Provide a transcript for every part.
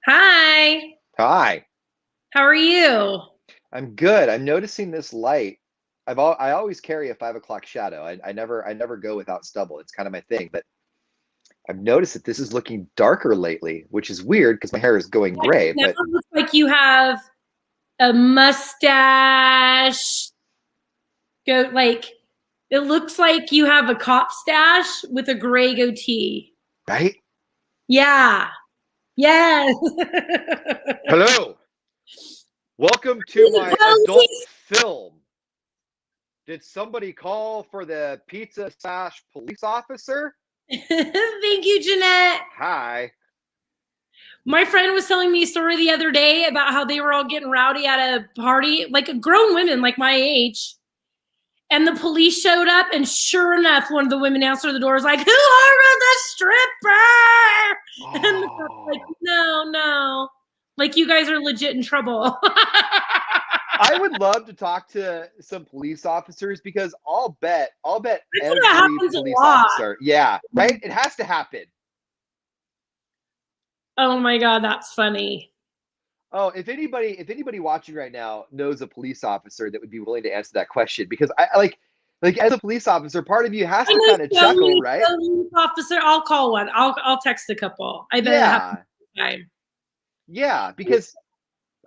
Hi, Hi, how are you? I'm good. I'm noticing this light. I always carry a 5 o'clock shadow. I never go without stubble. It's kind of my thing. But I've noticed that this is looking darker lately, which is weird because my hair is going gray. Now But it looks like you have a mustache. Go like it looks like you have a cop stash with a gray goatee. right? Yeah. Yes. Hello, welcome to The my adult police. film. Did somebody call for the pizza slash police officer? Thank you, Jeanette. Hi. My friend was telling me a story the other day about how they were all getting rowdy at a party, like grown women like my age. And the police showed up, and sure enough, one of the women answered the door, was like, "Who ordered the stripper?" And the cop's like, Oh, "No, no, like you guys are legit in trouble." I would love to talk to some police officers because I'll bet I think that every happens a police lot. officer, yeah, right? It has to happen. Oh my god, that's funny. Oh, if anybody watching right now knows a police officer that would be willing to answer that question, because I like as a police officer, part of you has I to know kind of so chuckle, many right? police officer. I'll call one. I'll text a couple. I bet it happens Yeah, all the time. yeah, because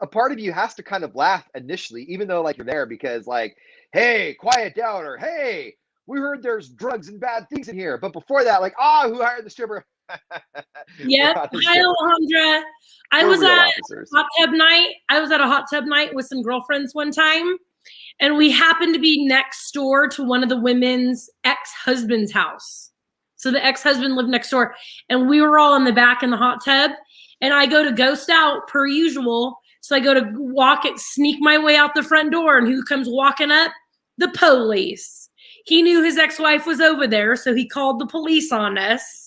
a part of you has to kind of laugh initially, even though like you're there because like, hey, quiet down, or hey, we heard there's drugs and bad things in here. But before that, like, who hired the stripper? We're Yep. Hi, honest, Alejandra. I we're was real at officers. hot tub night. I was at a hot tub night with some girlfriends one time, and we happened to be next door to one of the women's ex-husband's house. So the ex-husband lived next door, and we were all in the back in the hot tub. And I go to ghost out per usual. So I go to walk it, sneak my way out the front door, and who comes walking up? The police. He knew his ex-wife was over there, so he called the police on us.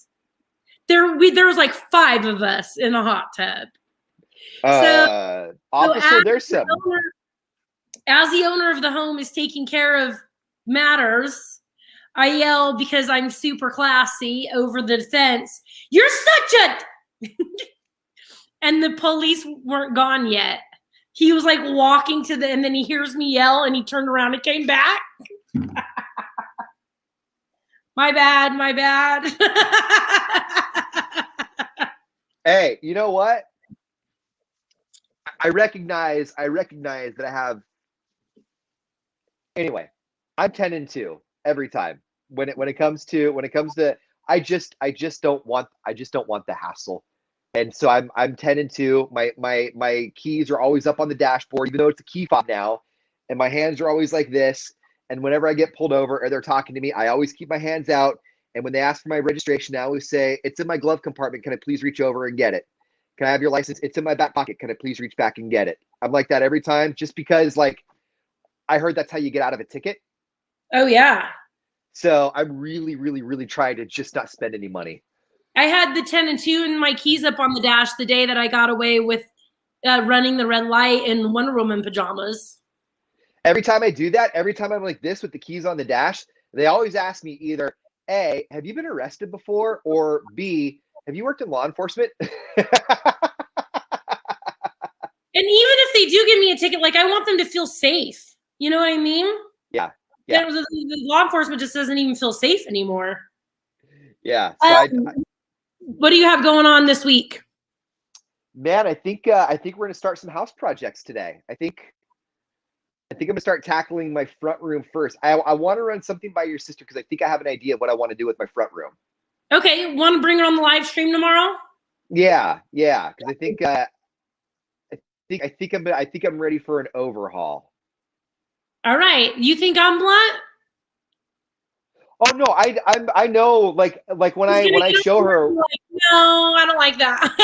There was like five of us in a hot tub. So so Officer, there's some. as the owner of the home is taking care of matters, I yell because I'm super classy over the fence, "You're such a..." And the police weren't gone yet. He was like walking to the, and then he hears me yell and he turned around and came back. My bad, my bad. Hey, you know what? I recognize that I have. Anyway, I'm 10-2 every time when it comes to I just don't want the hassle. And so I'm 10-2. My keys are always up on the dashboard, even though it's a key fob now, and my hands are always like this. And whenever I get pulled over or they're talking to me, I always keep my hands out. And when they ask for my registration, I always say, "It's in my glove compartment. Can I please reach over and get it? Can I have your license? It's in my back pocket. Can I please reach back and get it?" I'm like that every time, just because like I heard that's how you get out of a ticket. Oh yeah. So I'm really, really, really trying to just not spend any money. I had the 10 and 2 and my keys up on the dash the day that I got away with running the red light in Wonder Woman pajamas. Every time I do that, every time I'm like this with the keys on the dash, they always ask me either A, have you been arrested before? Or B, have you worked in law enforcement? And even if they do give me a ticket, like I want them to feel safe. You know what I mean? Yeah, yeah, The law enforcement just doesn't even feel safe anymore. yeah. So What do you have going on this week? man, I think we're gonna start some house projects today. I think I'm gonna start tackling my front room first. I want to run something by your sister because I think I have an idea of what I want to do with my front room. Okay, want to bring her on the live stream tomorrow? Yeah, yeah, because I think I'm ready for an overhaul. All right. You think I'm blunt? Oh no, I know like when He's I gonna when I get show over her, and be like, no, I don't like that's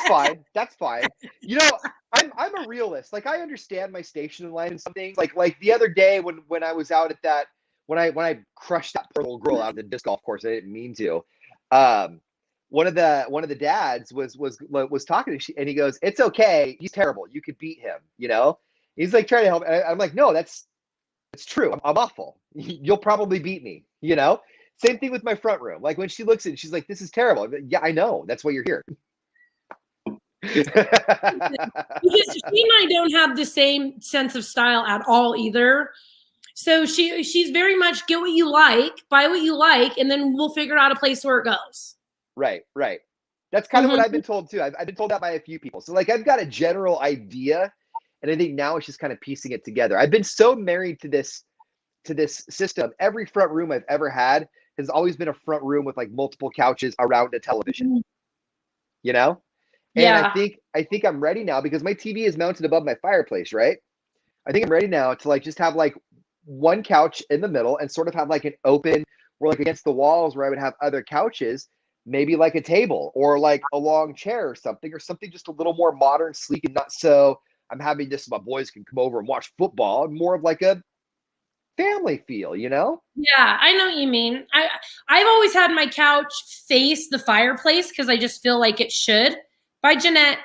that. fine. That's fine. You know, I'm a realist. Like I understand my station in life and some things. Like the other day when I was out at that when I crushed that poor little girl out of the disc golf course, I didn't mean to. Um, one of the dads was talking to she, and he goes, "It's okay. He's terrible. You could beat him." He's like trying to help. I'm like, "No, it's true. I'm awful. You'll probably beat me. Same thing with my front room. Like when she looks at it, she's like, "This is terrible." Like, yeah, I know. That's why you're here. Because she and I don't have the same sense of style at all either. So she's very much get what you like, buy what you like, and then we'll figure out a place where it goes. Right, right. That's kind of what I've been told too. I've been told that by a few people. So like I've got a general idea, and I think now it's just kind of piecing it together. I've been so married to this system. Every front room I've ever had has always been a front room with like multiple couches around a television. You know? And Yeah. I think I'm ready now because my TV is mounted above my fireplace, right? I think I'm ready now to like just have like one couch in the middle and sort of have like an open or like against the walls where I would have other couches, maybe like a table or like a long chair or something just a little more modern, sleek, and not so I'm having this, my boys can come over and watch football, more of like a family feel, you know? Yeah, I know what you mean. I've always had my couch face the fireplace because I just feel like it should. By Jeanette.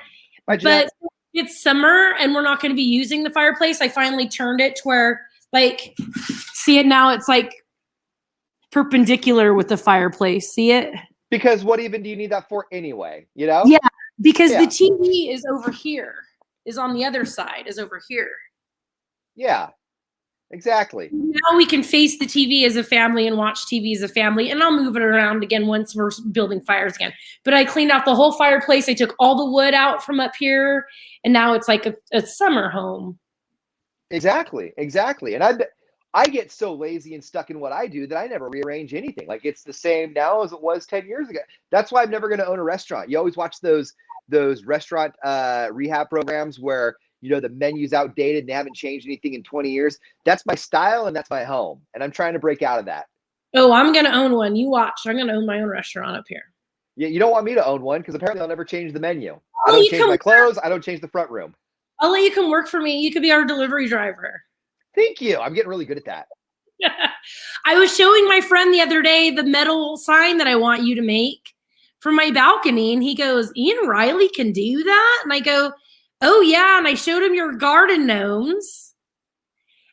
Bye, Jeanette. But it's summer and we're not going to be using the fireplace. I finally turned it to where, like, see it now? It's like perpendicular with the fireplace. See it? Because what even do you need that for anyway? You know? Yeah, because the TV is over here, is on the other side, is over here. Yeah, exactly. Now we can face the TV as a family and watch TV as a family, and I'll move it around again once we're building fires again. But I cleaned out the whole fireplace. I took all the wood out from up here, and now it's like a summer home. Exactly, exactly. And I get so lazy and stuck in what I do that I never rearrange anything. Like it's the same now as it was 10 years ago. That's why I'm never going to own a restaurant. You always watch those restaurant rehab programs where you know the menu's outdated and they haven't changed anything in 20 years. That's my style and that's my home. And I'm trying to break out of that. Oh, I'm going to own one. You watch. I'm going to own my own restaurant up here. Yeah, you don't want me to own one because apparently I'll never change the menu. I don't change my clothes. I don't change the front room. I'll let you come work for me. You could be our delivery driver. Thank you. I'm getting really good at that. I was showing my friend the other day the metal sign that I want you to make for my balcony. And he goes, I.R.L. Riley can do that? And I go, oh, yeah. And I showed him your garden gnomes.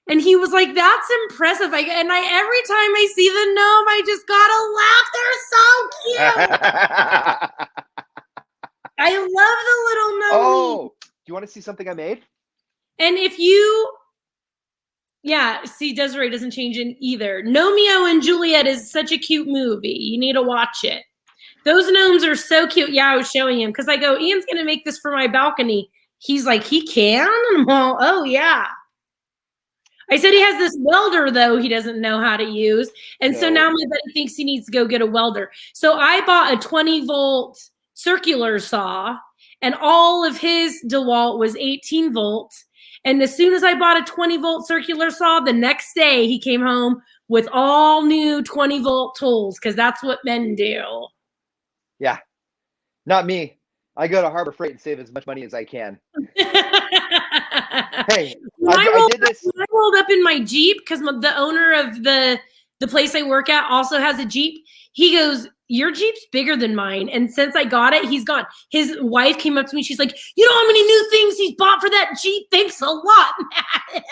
And he was like, that's impressive. Every time I see the gnome, I just gotta laugh. They're so cute. I love the little gnome. Oh, do you want to see something I made? And if you, yeah, see, Desiree doesn't change in either. Romeo and Juliet is such a cute movie. You need to watch it. Those gnomes are so cute. Yeah, I was showing him because I go, Ian's going to make this for my balcony. He's like, he can? And I'm all, oh, yeah. I said he has this welder, though, he doesn't know how to use. And so now my buddy thinks he needs to go get a welder. So I bought a 20-volt circular saw, and all of his DeWalt was 18 volts. And as soon as I bought a 20-volt circular saw, the next day he came home with all new 20-volt tools because that's what men do. Yeah, not me. I go to Harbor Freight and save as much money as I can. Hey, I did this. When I rolled up in my Jeep because the owner of the place I work at also has a Jeep. He goes, your Jeep's bigger than mine. And since I got it, he's gone. His wife came up to me. She's like, you know how many new things he's bought for that Jeep? Thanks a lot, man.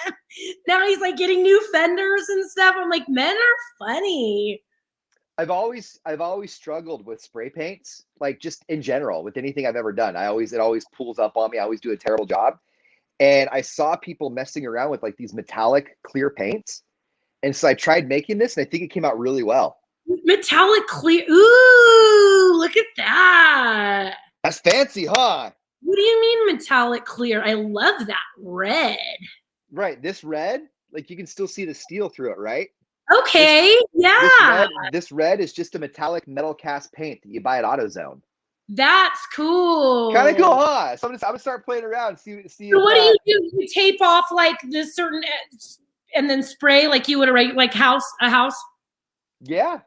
Now he's like getting new fenders and stuff. I'm like, men are funny. I've always struggled with spray paints, like just in general with anything I've ever done. It always pulls up on me. I always do a terrible job. And I saw people messing around with like these metallic clear paints. And so I tried making this and I think it came out really well. Metallic clear. Ooh, look at that. That's fancy, huh? What do you mean metallic clear? I love that red. Right. This red, like you can still see the steel through it, right? Okay. This red is just a metallic metal cast paint that you buy at AutoZone. That's cool. Kind of cool, huh? So I'm gonna start playing around. See. So what do you do? You tape off like this certain, and then spray like you would a house. Yeah.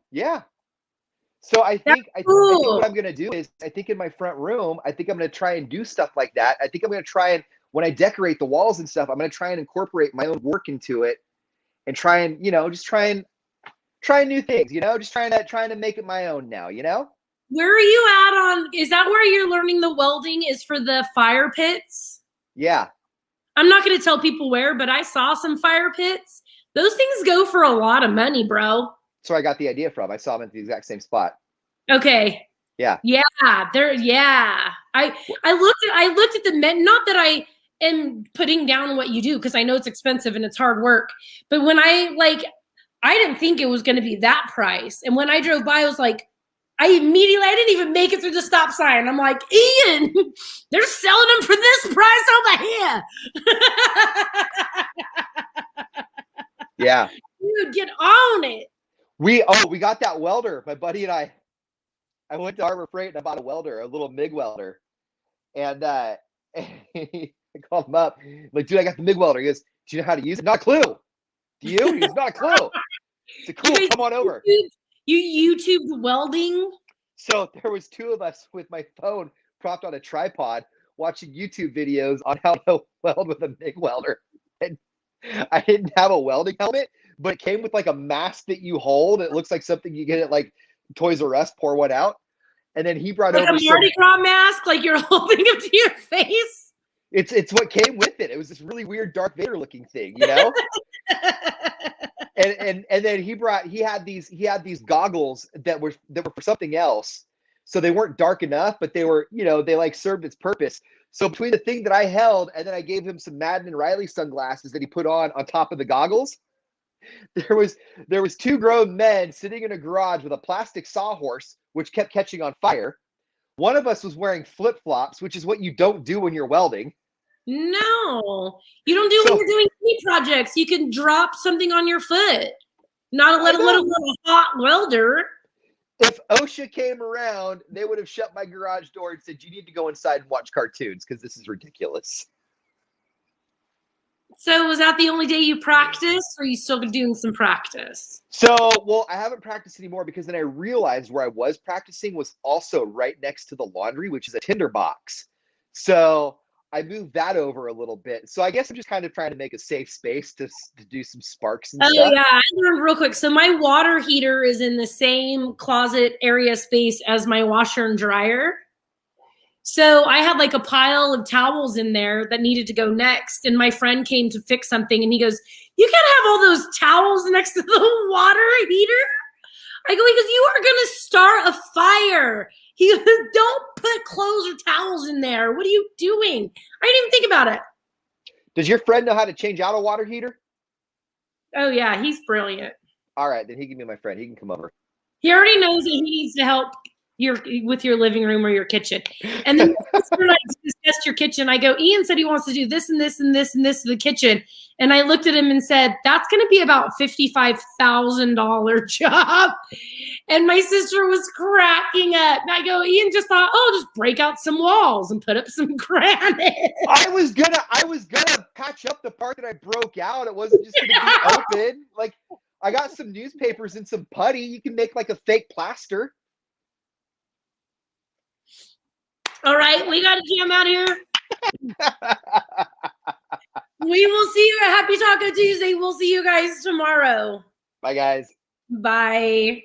So I think what I'm gonna do is I think in my front room, I think I'm gonna try and do stuff like that. I think I'm gonna try and when I decorate the walls and stuff, I'm gonna try and incorporate my own work into it, and try and try new things. Just trying to make it my own now. Where are you at on? Is that where you're learning the welding? Is for the fire pits? Yeah. I'm not going to tell people where, but I saw some fire pits. Those things go for a lot of money, bro. That's where I got the idea from. I saw them at the exact same spot. Okay. Yeah. Yeah. I looked at the men, not that I am putting down what you do, because I know it's expensive and it's hard work. But when I didn't think it was going to be that price. And when I drove by, I was like, I didn't even make it through the stop sign. I'm like, Ian, they're selling them for this price over here. Yeah. Dude, get on it. We got that welder. My buddy and I went to Harbor Freight and I bought a welder, a little MIG welder. And I called him up. I'm like, dude, I got the MIG welder. He goes, do you know how to use it? Not a clue. Do you? He's not a clue. It's cool. Come on over. You YouTubed welding? So there was two of us with my phone propped on a tripod watching YouTube videos on how to weld with a MIG welder. And I didn't have a welding helmet, but it came with like a mask that you hold. It looks like something you get at like Toys R Us, pour one out. And then he brought like over a Mardi Gras mask, like you're holding it to your face. It's what came with it. It was this really weird Darth Vader looking thing, you know? and then he had these goggles that were for something else. So they weren't dark enough, but they were, they like served its purpose. So between the thing that I held and then I gave him some Madden Riley sunglasses that he put on top of the goggles, there was two grown men sitting in a garage with a plastic sawhorse, which kept catching on fire. One of us was wearing flip-flops, which is what you don't do when you're welding. No, you don't do when you're doing any projects. You can drop something on your foot. Let alone a hot welder. If OSHA came around, they would have shut my garage door and said, you need to go inside and watch cartoons because this is ridiculous. So was that the only day you practiced, or are you still doing some practice? So, well, I haven't practiced anymore because then I realized where I was practicing was also right next to the laundry, which is a tinder box. So I moved that over a little bit. So I guess I'm just kind of trying to make a safe space to do some sparks and stuff. Oh, yeah. I learned real quick. So my water heater is in the same closet area space as my washer and dryer. So I had like a pile of towels in there that needed to go next. And my friend came to fix something and he goes, you can't have all those towels next to the water heater. I go, because you are going to start a fire. He goes, don't put clothes or towels in there. What are you doing? I didn't even think about it. Does your friend know how to change out a water heater? Oh, yeah. He's brilliant. All right. Then he can be my friend. He can come over. He already knows that he needs to help with your living room or your kitchen. And then when I discussed your kitchen, I go, Ian said he wants to do this and this and this and this to the kitchen. And I looked at him and said, that's going to be about $55,000 job. And my sister was cracking up. And I go, Ian just thought, just break out some walls and put up some granite. I was gonna patch up the part that I broke out. It wasn't just gonna be open. Like, I got some newspapers and some putty. You can make like a fake plaster. All right, we got to jam out here. We will see you at Happy Taco Tuesday. We'll see you guys tomorrow. Bye, guys. Bye.